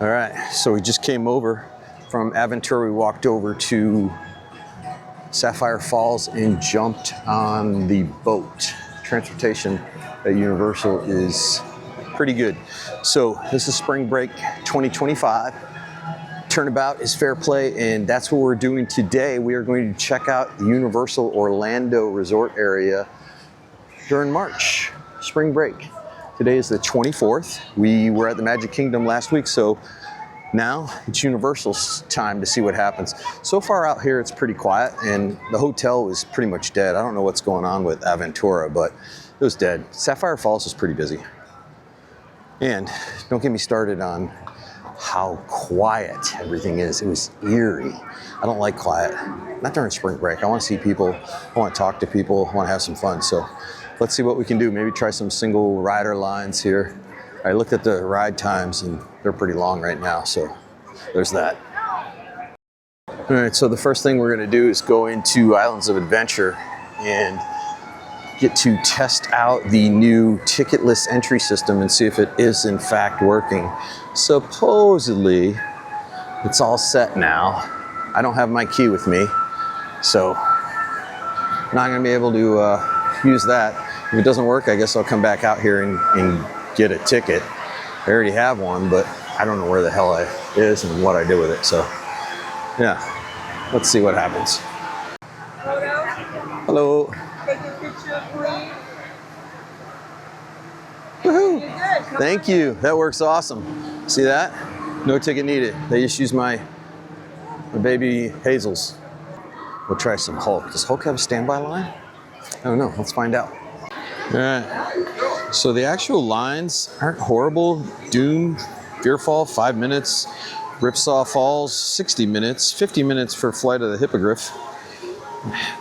All right, so we just came over from Aventura. We walked over to Sapphire Falls and jumped on the boat. Transportation at Universal is pretty good. So this is spring break 2025. Turnabout is fair play, and that's what we're doing today. We are going to check out the Universal Orlando Resort area during March, spring break. Today is the 24th. We were at the Magic Kingdom last week, so now it's Universal's time to see what happens. So far out here, it's pretty quiet, and the hotel is pretty much dead. I don't know what's going on with Aventura, but it was dead. Sapphire Falls is pretty busy. And don't get me started on how quiet everything is. It was eerie. I don't like quiet. Not during spring break. I want to see people. I want to talk to people. I want to have some fun. So let's see what we can do. Maybe try some single rider lines here. I looked at the ride times and they're pretty long right now. So there's that. All right, so the first thing we're going to do is go into Islands of Adventure and get to test out the new ticketless entry system and see if it is in fact working. Supposedly, it's all set now. I don't have my key with me, so I'm not going to be able to use that. If it doesn't work, I guess I'll come back out here and get a ticket. I already have one, but I don't know where the hell it is and what I did with it. So, yeah, let's see what happens. Hello. Take a picture, please. Woohoo! Thank you. That works awesome. See that? No ticket needed. They just use my baby Hazel's. We'll try some Hulk. Does Hulk have a standby line? I don't know. Let's find out. All right. So the actual lines aren't horrible. Doom, Fearfall, 5 minutes. Ripsaw Falls, 60 minutes. 50 minutes for Flight of the Hippogriff.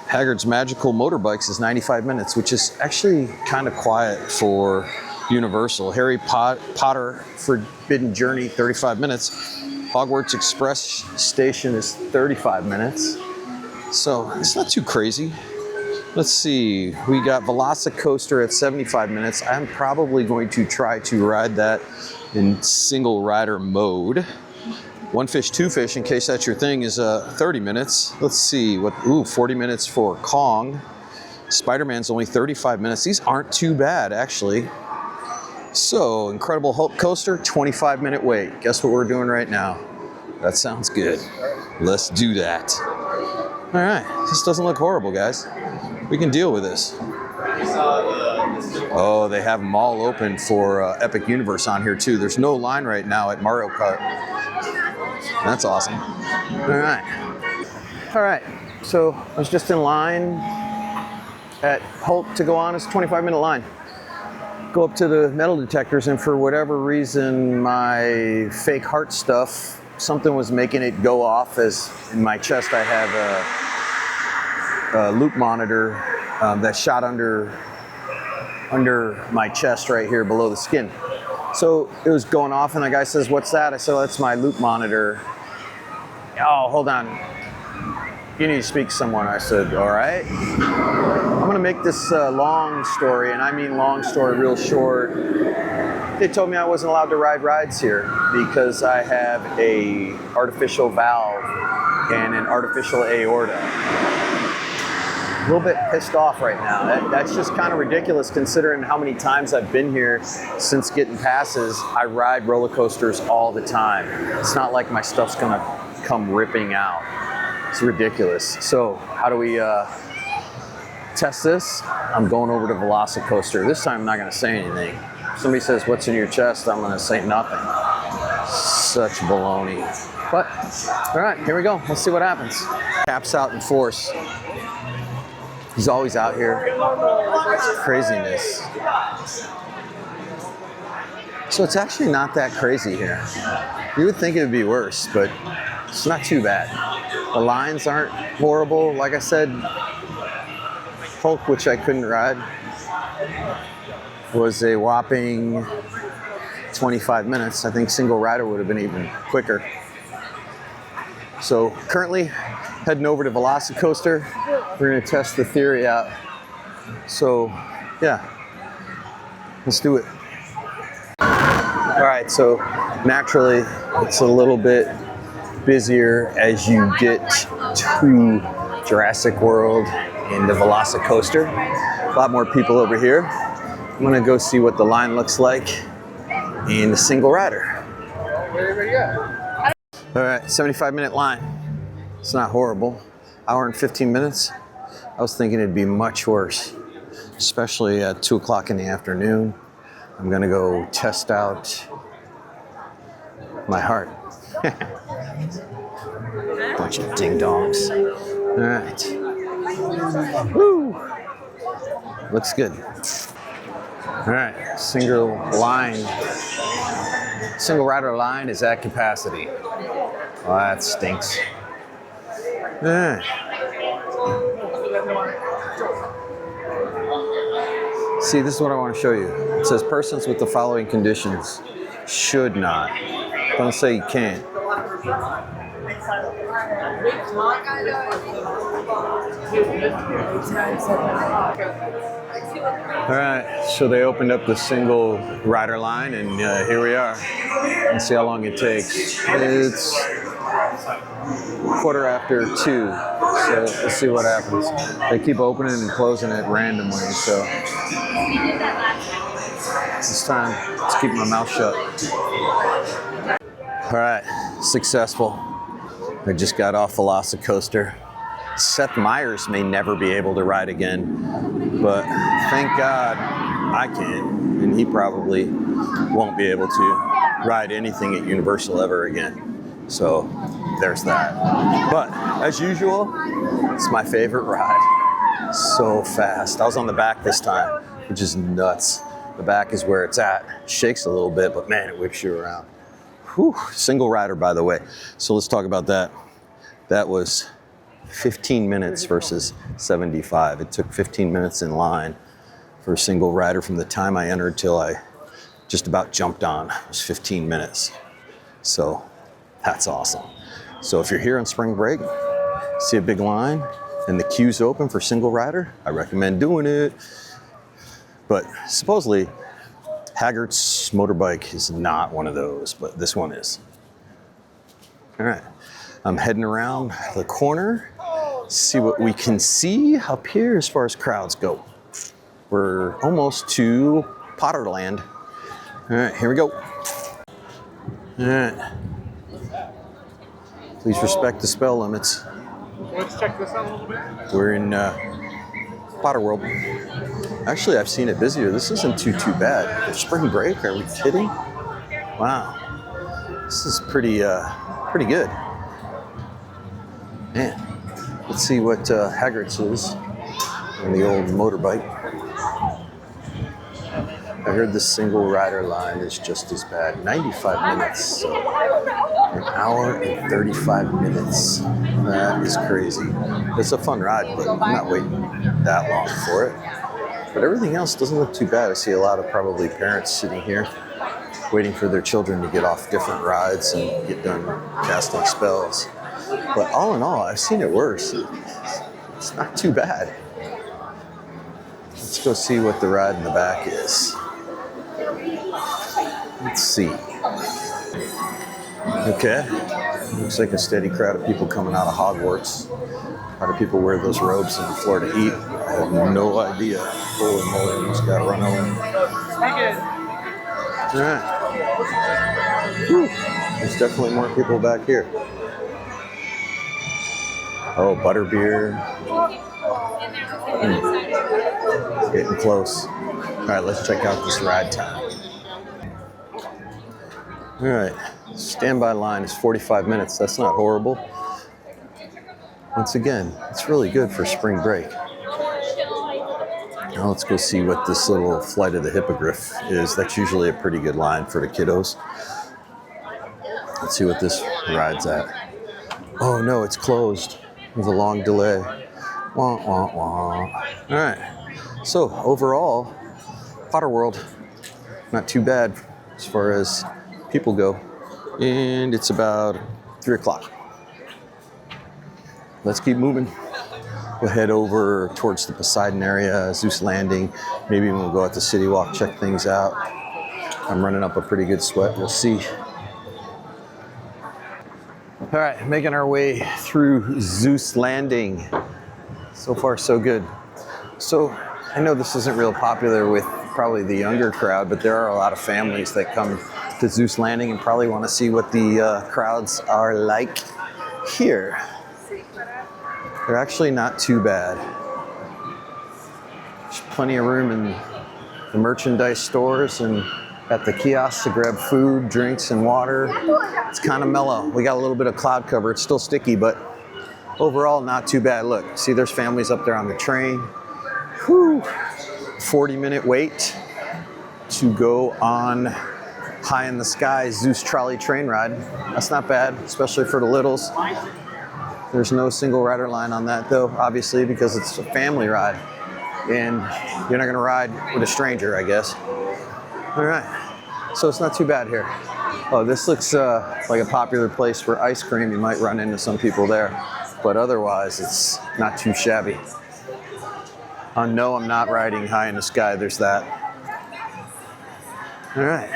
Haggard's Magical Motorbikes is 95 minutes, which is actually kind of quiet for Universal. Harry Potter Forbidden Journey, 35 minutes. Hogwarts Express Station is 35 minutes. So it's not too crazy. Let's see, we got Velocicoaster at 75 minutes. I'm probably going to try to ride that in single rider mode. One Fish, Two Fish, in case that's your thing, is 30 minutes. Let's see, 40 minutes for Kong. Spider-Man's only 35 minutes. These aren't too bad, actually. So, Incredible Hulk Coaster, 25-minute wait. Guess what we're doing right now? That sounds good. Let's do that. All right, this doesn't look horrible, guys. We can deal with this. Oh, they have them all open for Epic Universe on here, too. There's no line right now at Mario Kart. That's awesome. All right, so I was just in line at Hulk to go on. It's a 25-minute line. Go up to the metal detectors, and for whatever reason, my fake heart stuff, something was making it go off, as in my chest I have a loop monitor that shot under my chest right here below the skin. So it was going off, and the guy says, "What's that?" I said, "Well, that's my loop monitor." "Oh, hold on. You need to speak to someone." I said, "All right." I'm going to make this long story, and I mean long story real short. They told me I wasn't allowed to ride rides here because I have a artificial valve and an artificial aorta. A little bit pissed off right now. That's just kind of ridiculous considering how many times I've been here since getting passes. I ride roller coasters all the time. It's not like my stuff's gonna come ripping out. It's ridiculous. So how do we test this? I'm going over to Velocicoaster. This time I'm not gonna say anything. If somebody says, "What's in your chest?" I'm gonna say nothing. Such baloney. But, all right, here we go. Let's see what happens. Cap's out in force. He's always out here. Craziness. So it's actually not that crazy here. You would think it would be worse, but it's not too bad. The lines aren't horrible. Like I said, Hulk, which I couldn't ride, was a whopping 25 minutes. I think single rider would have been even quicker. So currently heading over to Velocicoaster. We're going to test the theory out. So yeah, let's do it. All right, so Naturally, it's a little bit busier as you get to Jurassic World and the Velocicoaster. A lot more people over here. I'm gonna go see what the line looks like in the single rider. All right, 75-minute line. It's not horrible. Hour and 15 minutes. I was thinking it'd be much worse, especially at 2 o'clock in the afternoon. I'm gonna go test out my heart. Bunch of ding-dongs. All right. Woo! Looks good. All right, single rider line is at capacity. Oh, that stinks. See, this is what I want to show you. It says persons with the following conditions should not. Don't say you can't. All right, so they opened up the single rider line, and here we are. Let's see how long it takes. It's 2:15, so let's see what happens. They keep opening and closing it randomly, so this time, let's keep my mouth shut. All right, successful. I just got off Velocicoaster. Seth Meyers may never be able to ride again, but thank God I can, and he probably won't be able to ride anything at Universal ever again. So there's that. But as usual, it's my favorite ride. So fast. I was on the back this time, which is nuts. The back is where it's at. Shakes a little bit, but man, it whips you around. Whew. Single rider, by the way. So let's talk about that. That was 15 minutes versus 75. It took 15 minutes in line for a single rider from the time I entered till I just about jumped on. It was 15 minutes. So that's awesome. So if you're here on spring break, see a big line and the queue's open for single rider, I recommend doing it. But supposedly, Haggert's motorbike is not one of those, but this one is. All right, I'm heading around the corner, see what we can see up here as far as crowds go. We're almost to Potterland. All right, here we go. All right. Please respect the spell limits. Let's check this out a little bit. We're in Potter World. Actually, I've seen it busier. This isn't too bad. For spring break, are we kidding? Wow. This is pretty good. Man, let's see what Haggert's is on the old motorbike. I heard the single rider line is just as bad. 95 minutes, so an hour and 35 minutes. That is crazy. It's a fun ride, but I'm not waiting that long for it. But everything else doesn't look too bad. I see a lot of probably parents sitting here waiting for their children to get off different rides and get done casting spells. But all in all, I've seen it worse. It's not too bad. Let's go see what the ride in the back is. Let's see. Okay. Looks like a steady crowd of people coming out of Hogwarts. How do people wear those robes in Florida heat? I have no idea. Holy moly, almost got run over. All right. Whew. There's definitely more people back here. Oh, butterbeer. Getting close. All right, let's check out this ride time. All right, standby line is 45 minutes. That's not horrible. Once again, it's really good for spring break. Now let's go see what this little Flight of the Hippogriff is. That's usually a pretty good line for the kiddos. Let's see what this ride's at. Oh no, it's closed. There's a long delay. Wah, wah, wah. All right, so overall, Potter World, not too bad as far as people go. And it's about 3 o'clock. Let's keep moving. We'll head over towards the Poseidon area, Zeus Landing. Maybe we'll go at the City Walk, check things out. I'm running up a pretty good sweat. We'll see. All right, making our way through Zeus Landing. So far, so good. So I know this isn't real popular with probably the younger crowd, but there are a lot of families that come to Zeus Landing and probably want to see what the crowds are like here. They're actually not too bad. There's plenty of room in the merchandise stores and at the kiosks to grab food, drinks, and water. It's kind of mellow. We got a little bit of cloud cover. It's still sticky, but overall not too bad. Look, see there's families up there on the train. Whew. 40-minute wait to go on High in the Sky Zeus trolley train ride. That's not bad, especially for the littles. There's no single rider line on that though, obviously, because it's a family ride. And you're not gonna ride with a stranger, I guess. All right, so it's not too bad here. Oh, this looks like a popular place for ice cream. You might run into some people there, but otherwise it's not too shabby. No, I'm not riding High in the Sky, there's that. All right.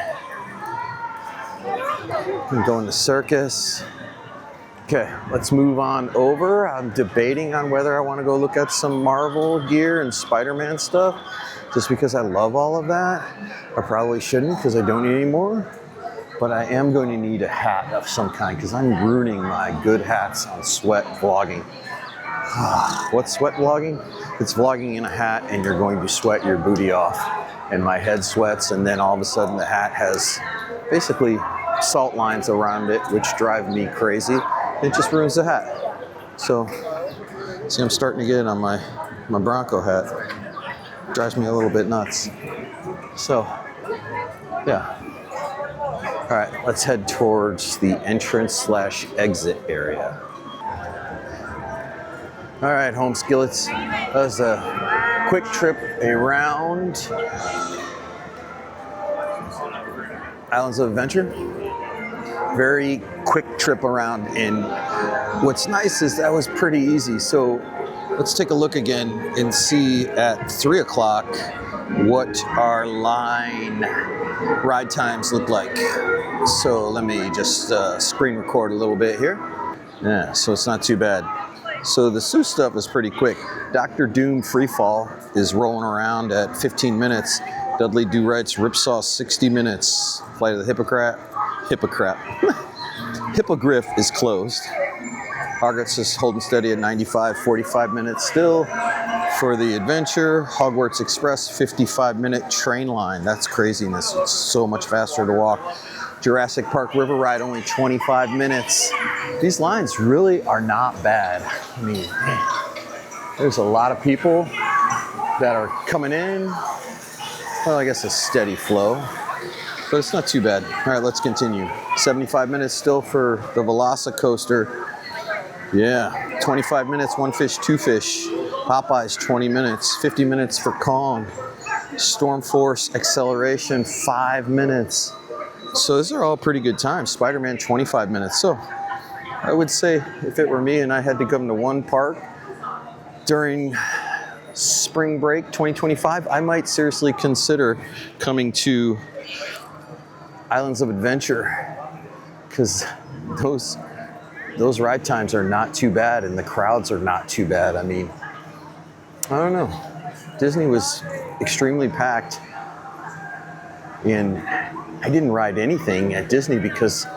I'm going to circus. Okay, let's move on over. I'm debating on whether I want to go look at some Marvel gear and Spider-Man stuff, just because I love all of that. I probably shouldn't because I don't need any more, but I am going to need a hat of some kind because I'm ruining my good hats on sweat vlogging. What's sweat vlogging? It's vlogging in a hat and you're going to sweat your booty off, and my head sweats, and then all of a sudden the hat has basically salt lines around it, which drive me crazy. It just ruins the hat. So, see, I'm starting to get it on my Bronco hat. Drives me a little bit nuts. So, yeah. All right, let's head towards the entrance/exit area. All right, home skillets. That was a quick trip around Islands of Adventure. Very quick trip around, and what's nice is that was pretty easy. So let's take a look again and see at 3 o'clock what our line ride times look like. So let me just screen record a little bit here. Yeah, so it's not too bad. So the Zeus stuff is pretty quick. Dr. Doom Freefall is rolling around at 15 minutes. Dudley Do Right's Ripsaw 60 minutes. Flight of the Hippogriff is closed. Hogwarts is holding steady at 95, 45 minutes still. For the adventure, Hogwarts Express 55-minute train line. That's craziness. It's so much faster to walk. Jurassic Park River Ride only 25 minutes. These lines really are not bad. I mean, man, there's a lot of people that are coming in. Well, I guess a steady flow, but it's not too bad. All right, let's continue. 75 minutes still for the Velocicoaster. Yeah, 25 minutes, one fish, two fish. Popeyes, 20 minutes. 50 minutes for Kong. Storm Force Acceleration, 5 minutes. So these are all pretty good times. Spider-Man, 25 minutes. So I would say if it were me and I had to come to one park during spring break 2025, I might seriously consider coming to Islands of Adventure, because those ride times are not too bad and the crowds are not too bad. I mean, I don't know. Disney was extremely packed, and I didn't ride anything at Disney because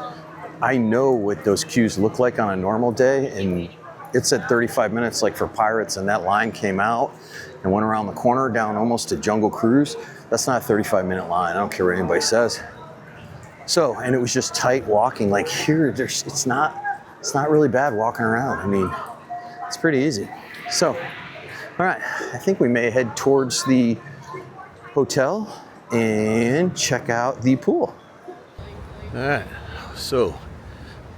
I know what those queues look like on a normal day, and it's at 35 minutes like for Pirates, and that line came out and went around the corner down almost to Jungle Cruise. That's not a 35-minute line. I don't care what anybody says. So, and it was just tight walking. Like here, it's not really bad walking around. I mean, it's pretty easy. So, all right, I think we may head towards the hotel and check out the pool. All right, so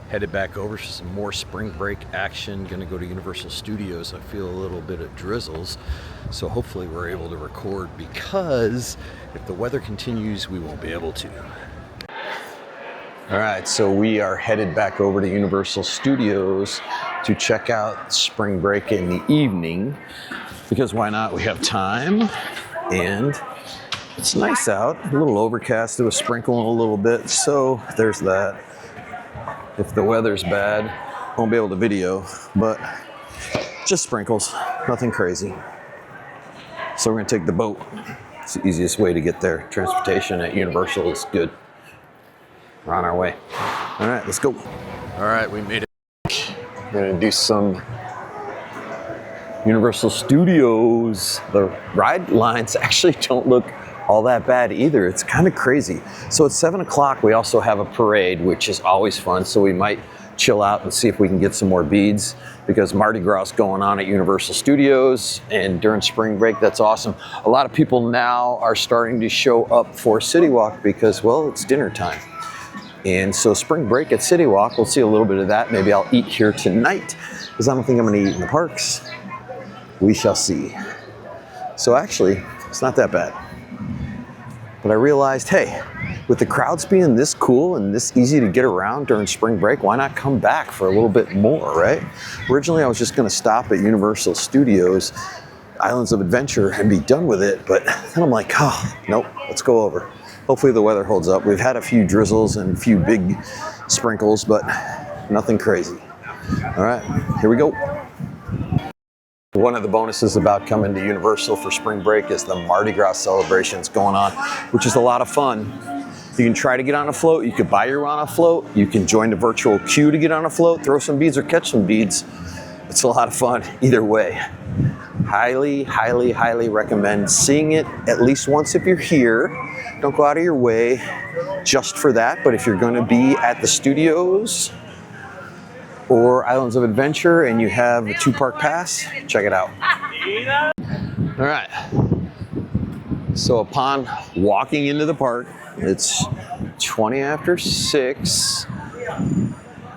headed back over for some more spring break action. Gonna go to Universal Studios. I feel a little bit of drizzles, so hopefully we're able to record, because if the weather continues, we won't be able to. All right, so we are headed back over to Universal Studios to check out spring break in the evening, because why not? We have time, and it's nice out. A little overcast. It was sprinkling a little bit, so there's that. If the weather's bad, won't be able to video, but just sprinkles, nothing crazy. So we're gonna take the boat. It's the easiest way to get there. Transportation at Universal is good. We're on our way. All right, let's go. All right, we made it. We're gonna do some Universal Studios. The ride lines actually don't look all that bad either. It's kind of crazy. So at 7 o'clock, we also have a parade, which is always fun. So we might chill out and see if we can get some more beads because Mardi Gras is going on at Universal Studios, and during spring break, that's awesome. A lot of people now are starting to show up for City Walk because, well, it's dinner time. And so spring break at City Walk, we'll see a little bit of that. Maybe I'll eat here tonight because I don't think I'm gonna eat in the parks. We shall see. So actually, it's not that bad. But I realized, hey, with the crowds being this cool and this easy to get around during spring break, why not come back for a little bit more, right? Originally, I was just gonna stop at Universal Studios, Islands of Adventure, and be done with it. But then I'm like, oh, nope, let's go over. Hopefully the weather holds up. We've had a few drizzles and a few big sprinkles, but nothing crazy. All right, here we go. One of the bonuses about coming to Universal for spring break is the Mardi Gras celebrations going on, which is a lot of fun. You can try to get on a float. You could buy your way on a float. You can join the virtual queue to get on a float, throw some beads or catch some beads. It's a lot of fun either way. Highly, highly, highly recommend seeing it at least once if you're here. Don't go out of your way just for that, but if you're going to be at the studios or Islands of Adventure and you have a 2-park pass, check it out. All right. So upon walking into the park, it's 20 after 6.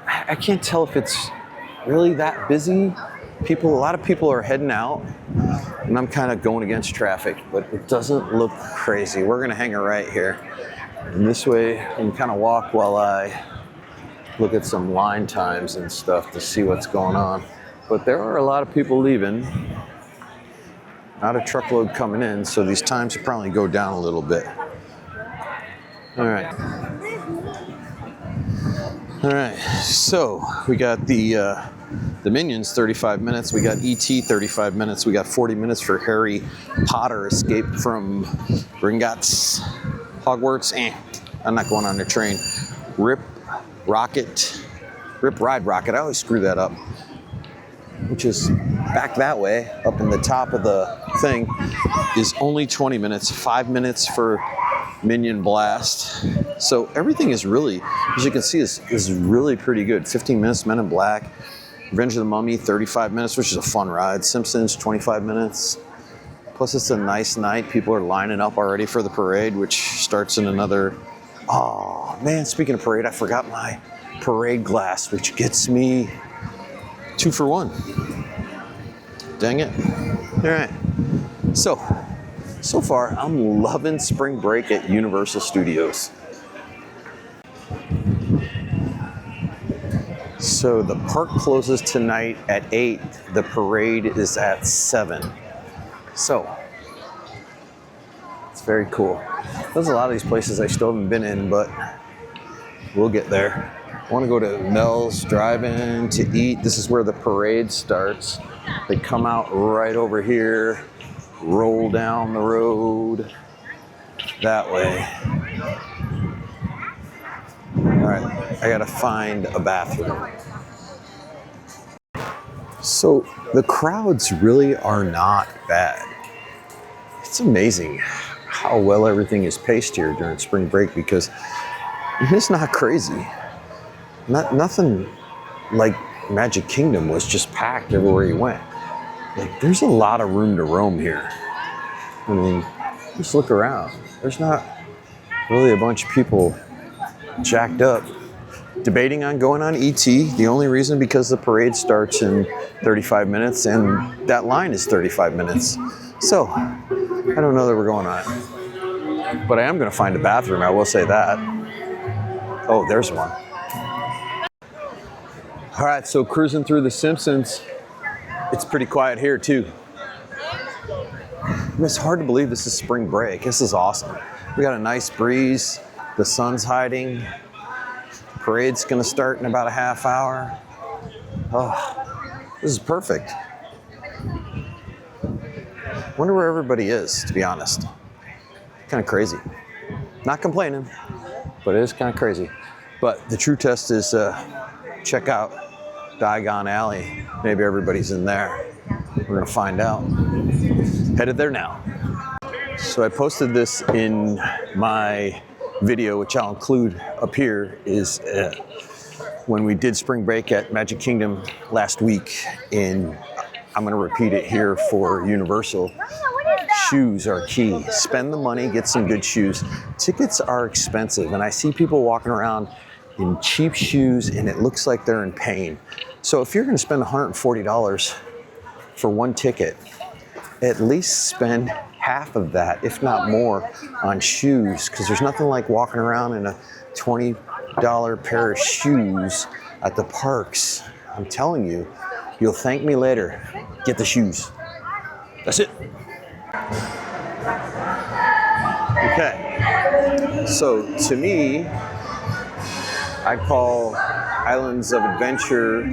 I can't tell if it's really that busy. A lot of people are heading out, and I'm kind of going against traffic, but it doesn't look crazy. We're gonna hang it right here. And this way I can kind of walk while I look at some line times and stuff to see what's going on. But there are a lot of people leaving, not a truckload coming in, so these times will probably go down a little bit. All right. All right, so we got the Minions 35 minutes, we got E.T. 35 minutes, we got 40 minutes for Harry Potter Escape from Gringotts, Hogwarts. I'm not going on the train. Rip Ride Rocket, I always screw that up, which is back that way, up in the top of the thing, is only 20 minutes, 5 minutes for Minion Blast. So everything is really, as you can see, is really pretty good. 15 minutes, Men in Black. Revenge of the Mummy, 35 minutes, which is a fun ride. Simpsons, 25 minutes. Plus it's a nice night. People are lining up already for the parade, which starts in another, oh man, speaking of parade, I forgot my parade glass, which gets me 2 for 1. Dang it. All right. So far, I'm loving spring break at Universal Studios. So the park closes tonight at 8. The parade is at 7. So it's very cool. There's a lot of these places I still haven't been in, but we'll get there. I want to go to Mel's Drive-In to eat. This is where the parade starts. They come out right over here, roll down the road that way. All right, I gotta find a bathroom. So the crowds really are not bad. It's amazing how well everything is paced here during spring break because it's not crazy. Nothing like Magic Kingdom was just packed everywhere you went. Like, there's a lot of room to roam here. I mean, just look around. There's not really a bunch of people jacked up debating on going on E.T. The only reason because the parade starts in 35 minutes and that line is 35 minutes. So I don't know that we're going on it, but I am going to find a bathroom. I will say that. Oh, there's one. All right, so cruising through the Simpsons. It's pretty quiet here too. It's hard to believe this is spring break. This is awesome. We got a nice breeze. The sun's hiding. Parade's gonna start in about a half hour. Oh, this is perfect. Wonder where everybody is, to be honest. Kind of crazy. Not complaining, but it is kind of crazy. But the true test is check out Diagon Alley. Maybe everybody's in there. We're gonna find out. Headed there now. So I posted this in my video, which I'll include up here, is when we did spring break at Magic Kingdom last week, and I'm gonna repeat it here for Universal. Shoes are key. Spend the money, get some good shoes. Tickets are expensive, and I see people walking around in cheap shoes, and it looks like they're in pain. So if you're gonna spend $140 for one ticket, at least spend half of that, if not more, on shoes, because there's nothing like walking around in a $20 pair of shoes at the parks. I'm telling you, you'll thank me later. Get the shoes. That's it. Okay, so to me, I call Islands of Adventure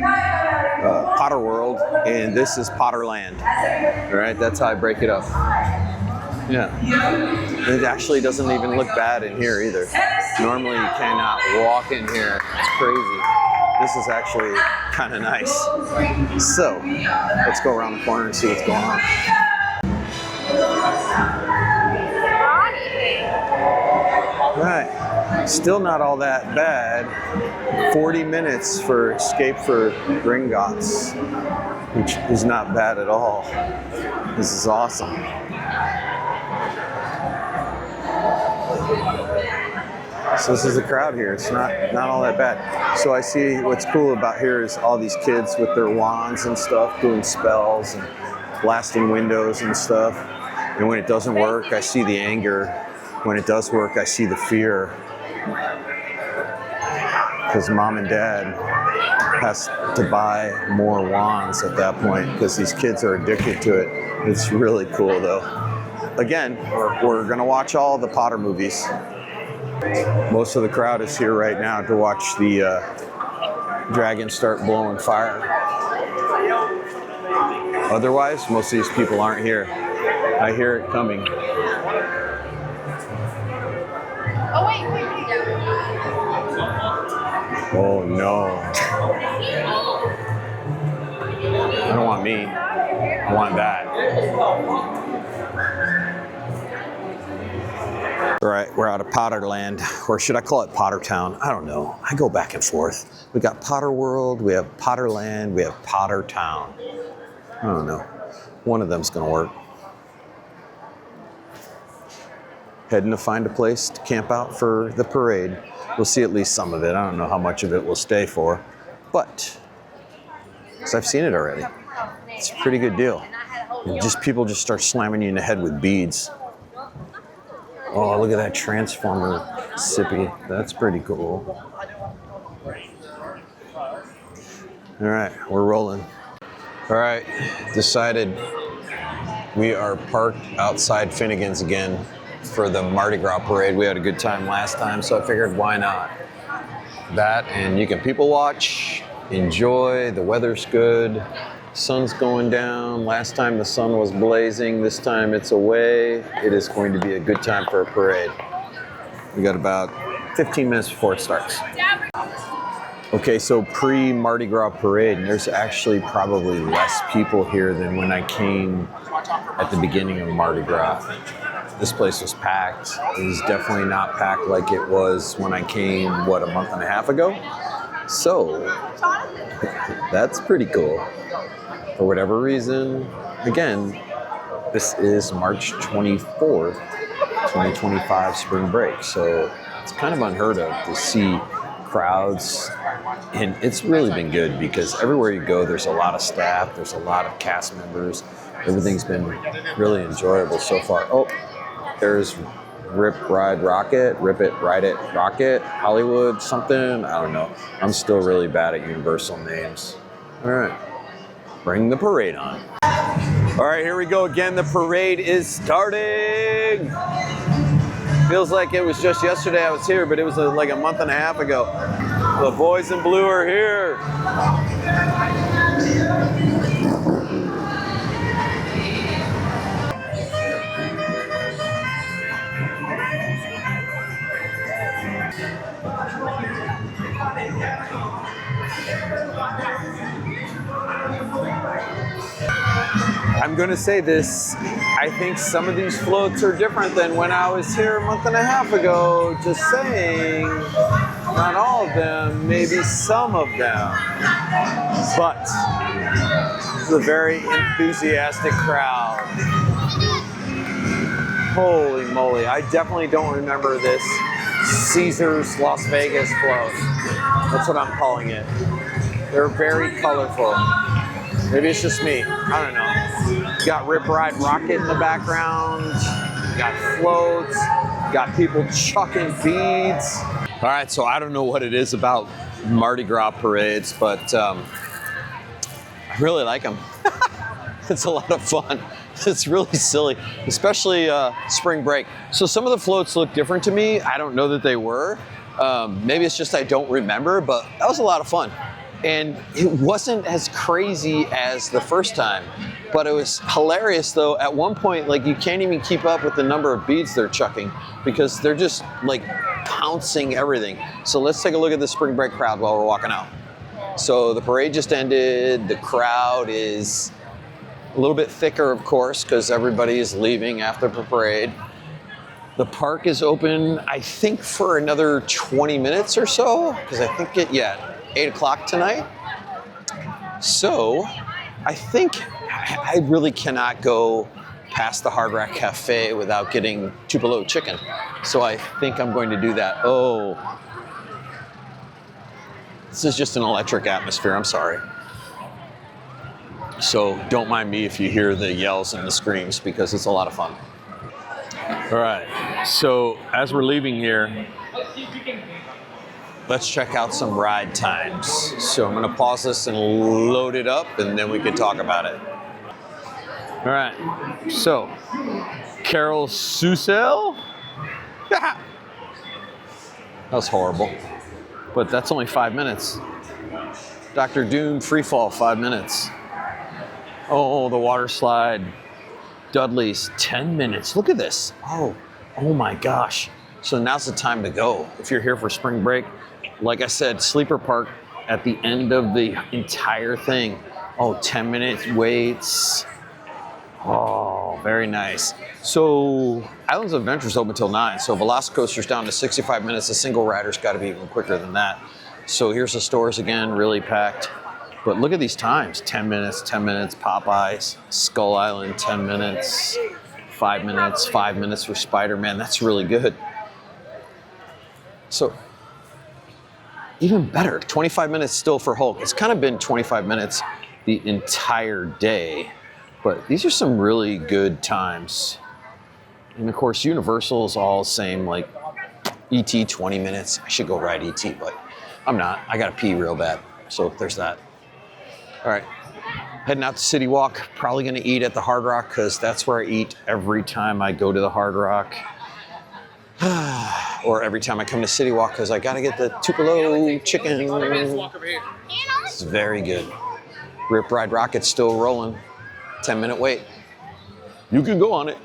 Potter World, and this is Potterland. All right, that's how I break it up. Yeah, it actually doesn't even look bad in here either. Normally you cannot walk in here, it's crazy. This is actually kind of nice. So, let's go around the corner and see what's going on. Right, still not all that bad. 40 minutes for Escape for Gringotts, which is not bad at all. This is awesome. So this is the crowd here. It's not all that bad. So I see what's cool about here is all these kids with their wands and stuff doing spells and blasting windows and stuff. And when it doesn't work, I see the anger. When it does work, I see the fear. Because mom and dad has to buy more wands at that point because these kids are addicted to it. It's really cool though. Again, we're gonna watch all the Potter movies. Most of the crowd is here right now to watch the dragon start blowing fire. Otherwise, most of these people aren't here. I hear it coming. Oh no. I don't want me. I want that. All right, we're out of Potterland, or should I call it Pottertown? I don't know. I go back and forth. We got Potter World, we have Potterland, we have Pottertown. I don't know. One of them's gonna work. Heading to find a place to camp out for the parade. We'll see at least some of it. I don't know how much of it we'll stay for, but because I've seen it already. It's a pretty good deal. And just people just start slamming you in the head with beads. Oh, look at that Transformer sippy. That's pretty cool. All right, we're rolling. All right, decided we are parked outside Finnegan's again for the Mardi Gras parade. We had a good time last time, so I figured why not? That, and you can people watch, enjoy, the weather's good, sun's going down. Last time the sun was blazing, this time it's away. It is going to be a good time for a parade. We got about 15 minutes before it starts. Okay, so pre-Mardi Gras parade, and there's actually probably less people here than when I came at the beginning of Mardi Gras. This place was packed. It was definitely not packed like it was when I came, what, a month and a half ago? So, that's pretty cool. For whatever reason, again, this is March 24th, 2025 spring break. So, it's kind of unheard of to see crowds. And it's really been good because everywhere you go, there's a lot of staff, there's a lot of cast members. Everything's been really enjoyable so far. Oh, there's Rip Ride Rocket, Rip It, Ride It, Rocket, Hollywood, something. I don't know. I'm still really bad at Universal names. All right, bring the parade on. All right, here we go again. The parade is starting. Feels like it was just yesterday I was here, but it was like a month and a half ago. The boys in blue are here. I'm gonna say this, I think some of these floats are different than when I was here a month and a half ago. Just saying, not all of them, maybe some of them. But it's a very enthusiastic crowd. Holy moly, I definitely don't remember this Caesars Las Vegas float. That's what I'm calling it. They're very colorful. Maybe it's just me, I don't know. You got Rip Ride Rocket in the background, you got floats, you got people chucking beads. All right, so I don't know what it is about Mardi Gras parades, but I really like them. It's a lot of fun. It's really silly, especially spring break. So some of the floats look different to me. I don't know that they were. Maybe it's just I don't remember, but that was a lot of fun. And it wasn't as crazy as the first time, but it was hilarious though. At one point, like you can't even keep up with the number of beads they're chucking because they're just like pouncing everything. So let's take a look at the spring break crowd while we're walking out. So the parade just ended. The crowd is a little bit thicker, of course, because everybody is leaving after the parade. The park is open, I think, for another 20 minutes or so, because I think 8 o'clock tonight. So I think I really cannot go past the Hard Rock Cafe without getting Tupelo chicken. So I think I'm going to do that. Oh, this is just an electric atmosphere, I'm sorry. So don't mind me if you hear the yells and the screams because it's a lot of fun. All right, so as we're leaving here, let's check out some ride times. So I'm gonna pause this and load it up and then we can talk about it. All right, so Carol Susel. That was horrible, but that's only 5 minutes. Dr. Doom Freefall, 5 minutes. Oh, the water slide. Dudley's 10 minutes. Look at this. Oh my gosh. So now's the time to go. If you're here for spring break, like I said, sleeper park at the end of the entire thing. Oh, 10 minute waits. Oh, very nice. So Islands of Adventure's open until 9. So Velocicoaster's down to 65 minutes. A single rider's got to be even quicker than that. So here's the stores again, really packed. But look at these times, 10 minutes, Popeyes, Skull Island, 10 minutes, 5 minutes, 5 minutes for Spider-Man. That's really good. So even better, 25 minutes still for Hulk. It's kind of been 25 minutes the entire day, but these are some really good times. And of course, Universal is all the same, like ET 20 minutes. I should go ride ET, but I'm not. I gotta pee real bad, so there's that. All right, heading out to City Walk. Probably gonna eat at the Hard Rock because that's where I eat every time I go to the Hard Rock. Or every time I come to City Walk because I gotta get the Tupelo chicken. It's very good. Rip Ride Rocket's still rolling. 10-minute wait. You can go on it.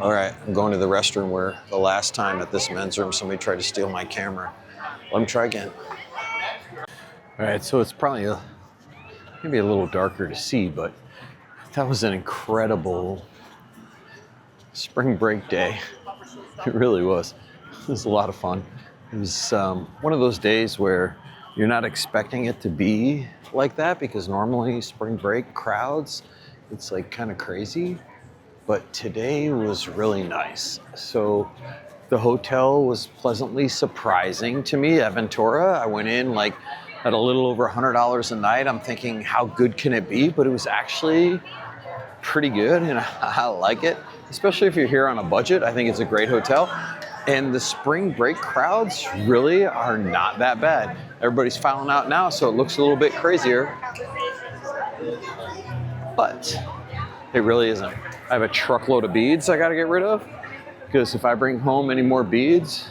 All right, I'm going to the restroom where the last time at this men's room somebody tried to steal my camera. Let me try again. All right, so it's probably maybe a little darker to see, but that was an incredible spring break day. It really was. It was a lot of fun. It was one of those days where you're not expecting it to be like that because normally spring break crowds, it's like kind of crazy. But today was really nice. So the hotel was pleasantly surprising to me at Ventura. I went in like at a little over $100 a night. I'm thinking, how good can it be? But it was actually pretty good and I like it. Especially if you're here on a budget, I think it's a great hotel. And the spring break crowds really are not that bad. Everybody's filing out now, so it looks a little bit crazier. But it really isn't. I have a truckload of beads I gotta get rid of, because if I bring home any more beads,